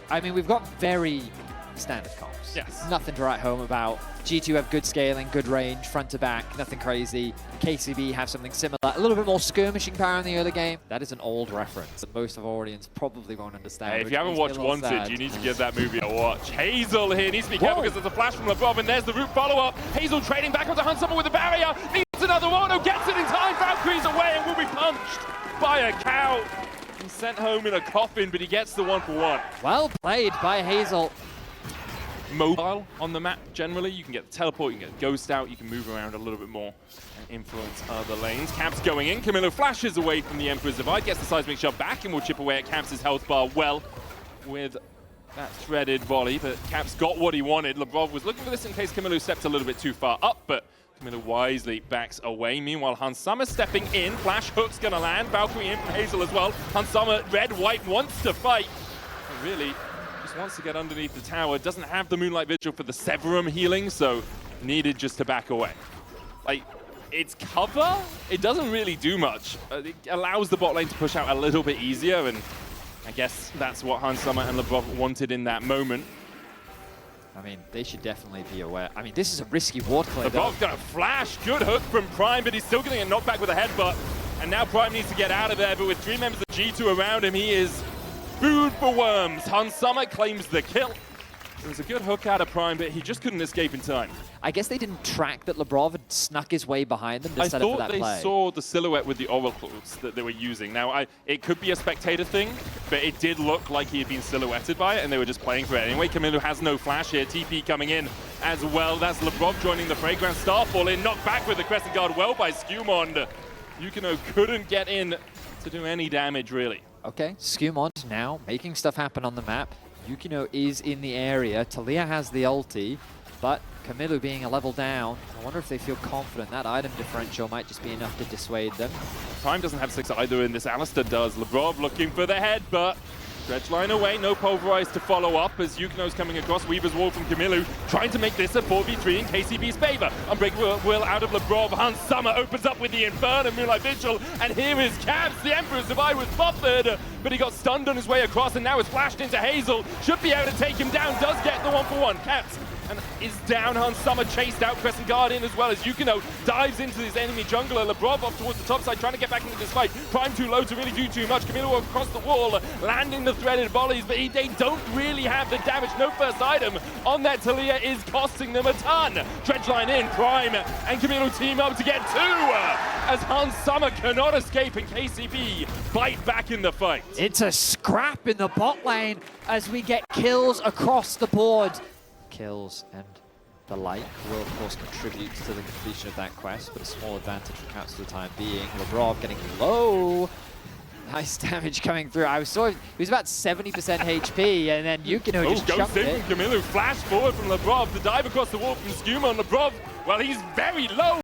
I mean, we've got very standard comps. Yes. Nothing to write home about. G2 have good scaling, good range, front to back, nothing crazy. KCB have something similar. A little bit more skirmishing power in the early game. That is an old reference that most of our audience probably won't understand. Hey, if you haven't watched Wanted, you need to give that movie a watch. Hazel here needs to be careful because there's a flash from LeBron, and there's the root follow-up. Hazel trading back onto Hunsummer with a barrier. Needs another one. Who gets it in time. Valkyrie's away and will be punched by a cow. He's sent home in a coffin, but he gets the 1-for-1. Well played by Hazel. Mobile on the map generally. You can get the teleport, you can get the ghost out, you can move around a little bit more and influence other lanes. Caps going in. Camilo flashes away from the Emperor's Divide, gets the seismic shot back and will chip away at Caps' health bar well with that threaded volley, but Caps got what he wanted. Lebrov was looking for this in case Camilo stepped a little bit too far up, but Camilo wisely backs away. Meanwhile, Hunsummer stepping in. Flash hook's gonna land. Valkyrie in from Hazel as well. Hunsummer, red, white, wants to fight. But really, just wants to get underneath the tower. Doesn't have the Moonlight Vigil for the Severum healing, so needed just to back away. Like, it's cover. It doesn't really do much. It allows the bot lane to push out a little bit easier, and I guess that's what Hunsummer and Lebrov wanted in that moment. I mean, they should definitely be aware. I mean, this is a risky ward play. Lebrov's got a flash. Good hook from Prime, but he's still getting a knockback with a headbutt. And now Prime needs to get out of there, but with 3 members of G2 around him, he is food for worms. Hunsummer claims the kill. It was a good hook out of Prime, but he just couldn't escape in time. I guess they didn't track that Lebrov had snuck his way behind them to set up for that play. I thought they saw the silhouette with the oracles that they were using. Now, it could be a spectator thing, but it did look like he had been silhouetted by it, and they were just playing for it anyway. Camilo has no flash here. TP coming in as well. That's Lebrov joining the Fragrance. Starfall in, knocked back with the Crescent Guard well by Skewmond. Yukino couldn't get in to do any damage, really. Okay, Skewmond now making stuff happen on the map. Yukino is in the area. Talia has the ulti, but Camilo being a level down. I wonder if they feel confident. That item differential might just be enough to dissuade them. Prime doesn't have 6 either in this. Alistair does. Lebrov looking for the head, but Dredge line away. No Pulverize to follow up as Yukino's coming across. Weaver's Wall from Camilo, trying to make this a 4v3 in KCB's favor. Unbreakable will out of Lebrov. Hunsummer opens up with the Inferno, Moonlight Vigil, and here is Caps. The Emperor's Divide was buffered, but he got stunned on his way across and now is flashed into Hazel. Should be able to take him down. Does get the 1-for-1. Caps and is down. Hunsummer chased out. Crescent Guard in as well as Yukino dives into his enemy jungler. Lebrov off towards the top side, trying to get back into this fight. Prime too low to really do too much. Camilo across the wall, landing the threaded volleys, but they don't really have the damage. No first item on that Talia is costing them a ton. Dredge line in. Prime and Camilo team up to get 2 as Hunsummer cannot escape and KCB bite back in the fight. It's a scrap in the bot lane as we get kills across the board. Kills and the like will of course contribute to the completion of that quest, but a small advantage for Caps for the time being. Lebrov getting low. Nice damage coming through. I saw he was about 70% HP, and then Yukino just jumped in. Camilo flash forward from Lebrov. The dive across the wall from Skewmond. Lebrov, well, he's very low,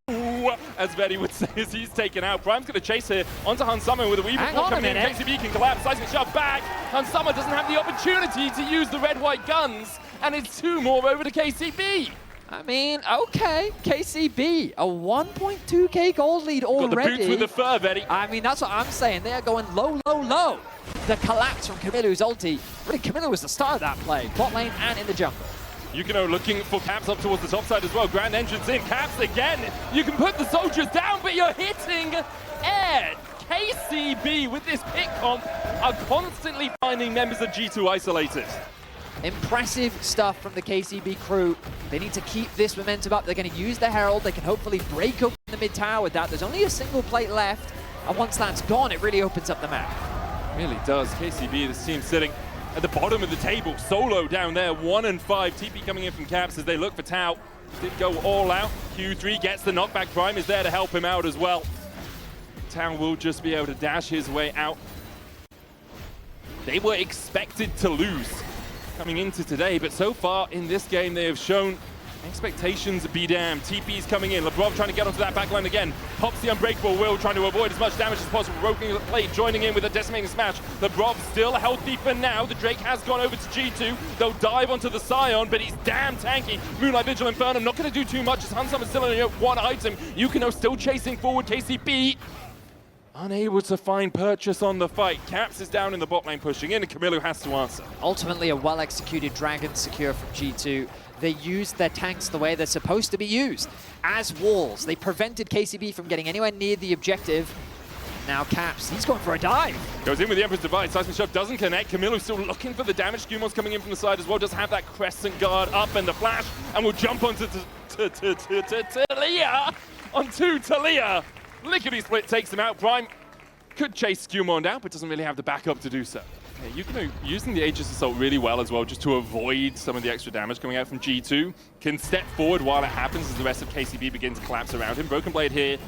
as Vetty would say, as he's taken out. Prime's going to chase here onto Hunsummer with a Weaver Wall coming in. KCB can collapse. Seismic shot back. Hunsummer doesn't have the opportunity to use the red-white guns, and it's 2 more over to KCB. I mean, okay, KCB, a 1.2k gold lead already. Got the boots with the fur, Vetty. I mean, that's what I'm saying. They are going low, low, low. The collapse from Camilo's ulti. Really, Camilo was the star of that play, bot lane and in the jungle. Yukino looking for Caps up towards the top side as well. Grand entrance in. Caps again. You can put the soldiers down, but you're hitting air. KCB with this pick comp are constantly finding members of G2 isolated. Impressive stuff from the KCB crew. They need to keep this momentum up. They're going to use the Herald. They can hopefully break open the mid tower with that. There's only a single plate left, and once that's gone, it really opens up the map. Really does. KCB, this team sitting at the bottom of the table. Solo down there, 1 and 5. TP coming in from Caps as they look for Tau. Did go all out. Q3 gets the knockback. Prime is there to help him out as well. Tau will just be able to dash his way out. They were expected to lose coming into today, but so far in this game they have shown expectations be damned. TP's coming in. Lebrov trying to get onto that backline again. Pops the Unbreakable Will, trying to avoid as much damage as possible. Broken the plate, joining in with a decimating smash. Lebrov still healthy for now. The Drake has gone over to G2. They'll dive onto the Scion, but he's damn tanky. Moonlight Vigil Inferno not going to do too much as Hunsummer is still only 1 item. Yukino still chasing forward. KCB unable to find purchase on the fight. Caps is down in the bot lane pushing in, and Camilo has to answer. Ultimately, a well-executed Dragon secure from G2. They used their tanks the way they're supposed to be used, as walls. They prevented KCB from getting anywhere near the objective. Now Caps, he's going for a dive. Goes in with the Emperor's Divide. Seismic Shove doesn't connect. Camilo still looking for the damage. Scumon's coming in from the side as well. Does have that Crescent Guard up and the flash, and will jump onto Talia. Onto Talia. Lickety Split takes him out. Prime could chase Scumon down, but doesn't really have the backup to do so. Yeah, Yukino using the Aegis Assault really well as well, just to avoid some of the extra damage coming out from G2. Can step forward while it happens as the rest of KCB begins to collapse around him. Broken Blade here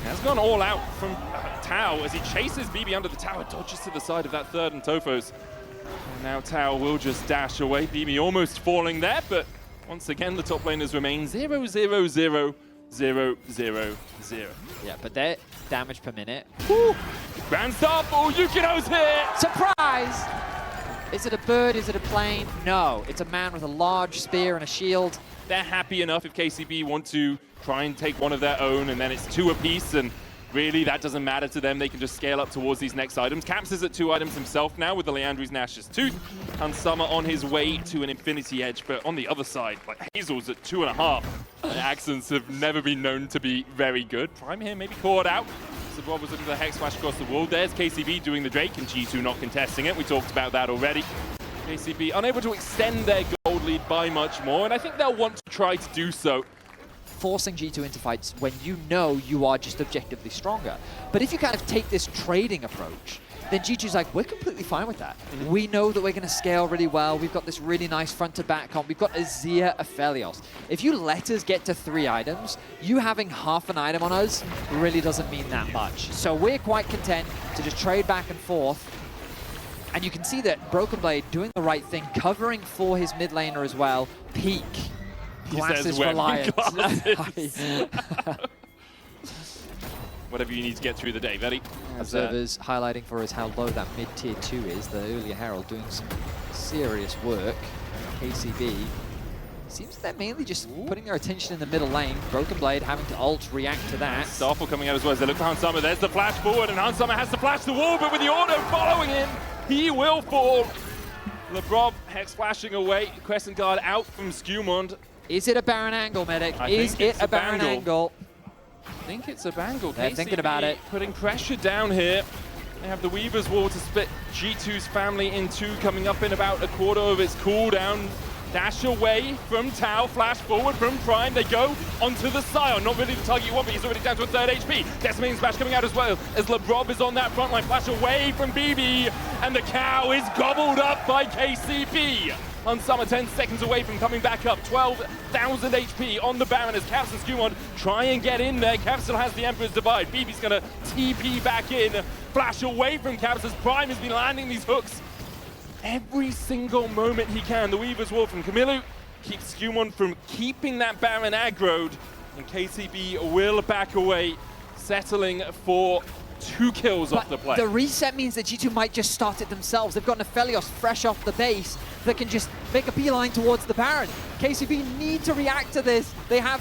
has gone all out from Tao as he chases BB under the tower, dodges to the side of that third and Tophos. And now Tao will just dash away. BB almost falling there, but once again the top laners remain 0-0-0-0-0-0. Yeah, but their damage per minute. Woo! Grand Starfall, Yukino's here! Surprise! Is it a bird? Is it a plane? No, it's a man with a large spear and a shield. They're happy enough if KCB want to try and take one of their own, and then it's 2 apiece, and really that doesn't matter to them. They can just scale up towards these next items. Caps is at 2 items himself now with the Leandri's Nash's Tooth, and Summer on his way to an Infinity Edge, but on the other side, like Hazel's at 2.5. The accents have never been known to be very good. Prime here maybe caught out. So Rob was looking for the Hex Flash across the wall. There's KCB doing the Drake, and G2 not contesting it. We talked about that already. KCB unable to extend their gold lead by much more, and I think they'll want to try to do so. Forcing G2 into fights when you know you are just objectively stronger. But if you kind of take this trading approach, then G2's like, we're completely fine with that. We know that we're going to scale really well. We've got this really nice front-to-back comp. We've got Azir, Aphelios. If you let us get to 3 items, you having half an item on us really doesn't mean that much. So we're quite content to just trade back and forth. And you can see that Broken Blade doing the right thing, covering for his mid laner as well. Peak. Glasses reliant. Whatever you need to get through the day, Very. Observers highlighting for us how low that mid-tier 2 is. The earlier Herald doing some serious work. KCB seems they're mainly just putting their attention in the middle lane. Broken Blade having to ult, react to that. Starfall coming out as well as they look for Hansama. There's the flash forward, and Hansama has to flash the wall, but with the auto following him, he will fall. Lebrob Hex flashing away. Crescent Guard out from Scumond. Is it a Baron angle, Medic? Is it a Baron angle? I think it's a bangle. They're thinking about it. Putting pressure down here. They have the Weaver's Wall to split G2's family in 2, coming up in about a quarter of its cooldown. Dash away from Tao, flash forward from Prime. They go onto the Scion. Not really the target you want, but he's already down to a 3rd HP. Decimating Smash coming out as well as Lebrob is on that front line. Flash away from BB, and the cow is gobbled up by KCB. On Summer, 10 seconds away from coming back up. 12,000 HP on the Baron as Caps and Scumon try and get in there. Caps still has the Emperor's Divide. BB's going to TP back in. Flash away from Caps as Prime has been landing these hooks every single moment he can. The Weaver's Wall from Camilo keeps Scumon from keeping that Baron aggroed. And KCB will back away, settling for 2 kills off the play. The reset means that G2 might just start it themselves. They've got an Aphelios fresh off the base that can just make a beeline towards the Baron. KCB need to react to this. They have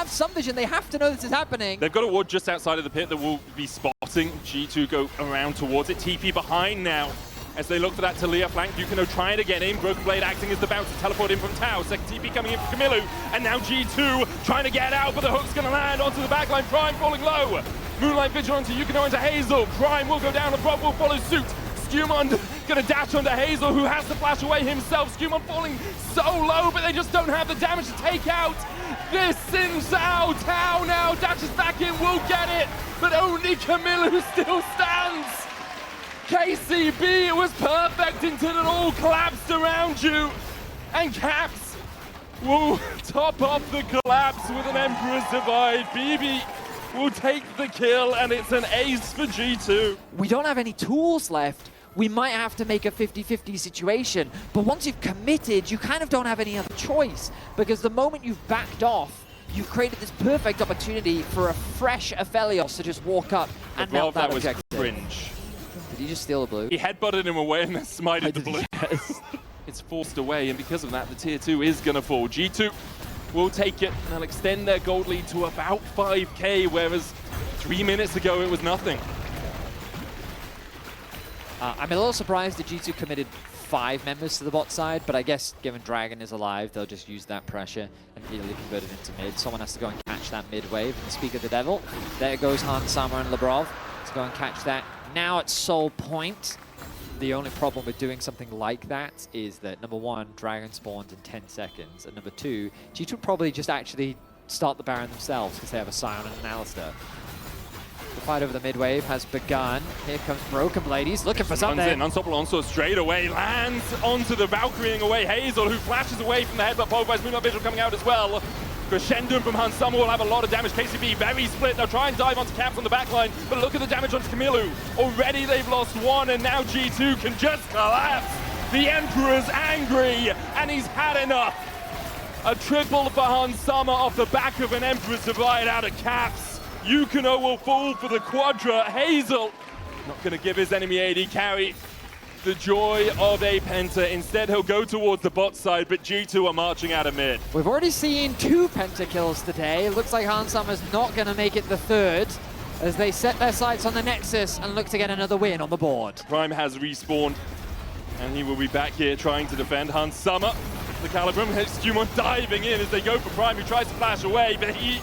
some vision. They have to know this is happening. They've got a ward just outside of the pit that will be spotting. G2 go around towards it. TP behind now as they look for that Talia flank. Yukino trying to get in. Broken Blade acting as the bounce to teleport in from Tao. Second TP coming in from Camilo. And now G2 trying to get out, but the hook's going to land onto the backline. Prime falling low. Moonlight Vigil onto Yukino into Hazel. Prime will go down. LeBron will follow suit. Scumon going to dash onto Hazel, who has to flash away himself. Scumon falling so low, but they just don't have the damage to take out this Sin Zhao. Tao now dashes back in, will get it, but only Camilo still stands. KCB, it was perfect until it all collapsed around you. And Caps will top off the collapse with an Emperor's Divide. BB will take the kill, and it's an ace for G2. We don't have any tools left. We might have to make a 50-50 situation, but once you've committed, you kind of don't have any other choice, because the moment you've backed off, you've created this perfect opportunity for a fresh Aphelios to just walk up and melt that objective. Was cringe. Did he just steal the blue? He headbutted him away and then smited the blue. Yes. It's forced away, and because of that, the tier 2 is going to fall. G2 will take it, and they'll extend their gold lead to about 5k, whereas 3 minutes ago it was nothing. I'm a little surprised that G2 committed 5 members to the bot side, but I guess given Dragon is alive, they'll just use that pressure and immediately convert it into mid. Someone has to go and catch that mid wave. And speak of the devil, there goes Hans Sama and Lebrov to go and catch that. Now at Soul Point, the only problem with doing something like that is that number 1, Dragon spawns in 10 seconds, and number 2, G2 would probably just actually start the Baron themselves because they have a Sion and an Alistar. The fight over the mid wave has begun. Here comes Broken Blade. He's looking for something. Runs in, unstoppable onslaught straight away, lands onto the Valkyrieing away Hazel, who flashes away from the headbutt. Pulverized Moonlight Vigil coming out as well. Crescendo from Hans Sama will have a lot of damage. KCB very split. They'll try and dive onto Caps on the backline, but look at the damage onto Kamilu. Already they've lost 1, and now G2 can just collapse. The Emperor's angry, and he's had enough. A triple for Hans Sama off the back of an Emperor's divide out of Caps. Yukino will fall for the Quadra. Hazel not going to give his enemy AD carry the joy of a Penta. Instead, he'll go towards the bot side, but G2 are marching out of mid. We've already seen 2 Penta kills today. It looks like Hans Sama's not going to make it the 3rd as they set their sights on the Nexus and look to get another win on the board. Prime has respawned, and he will be back here trying to defend Hans Sama. The Calibrum, Stumon diving in as they go for Prime, who tries to flash away, but he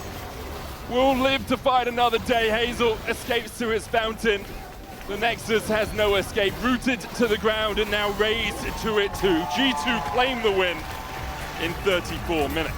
will live to fight another day. Hazel escapes to his fountain. The Nexus has no escape, rooted to the ground and now raised to it too. G2 claim the win in 34 minutes.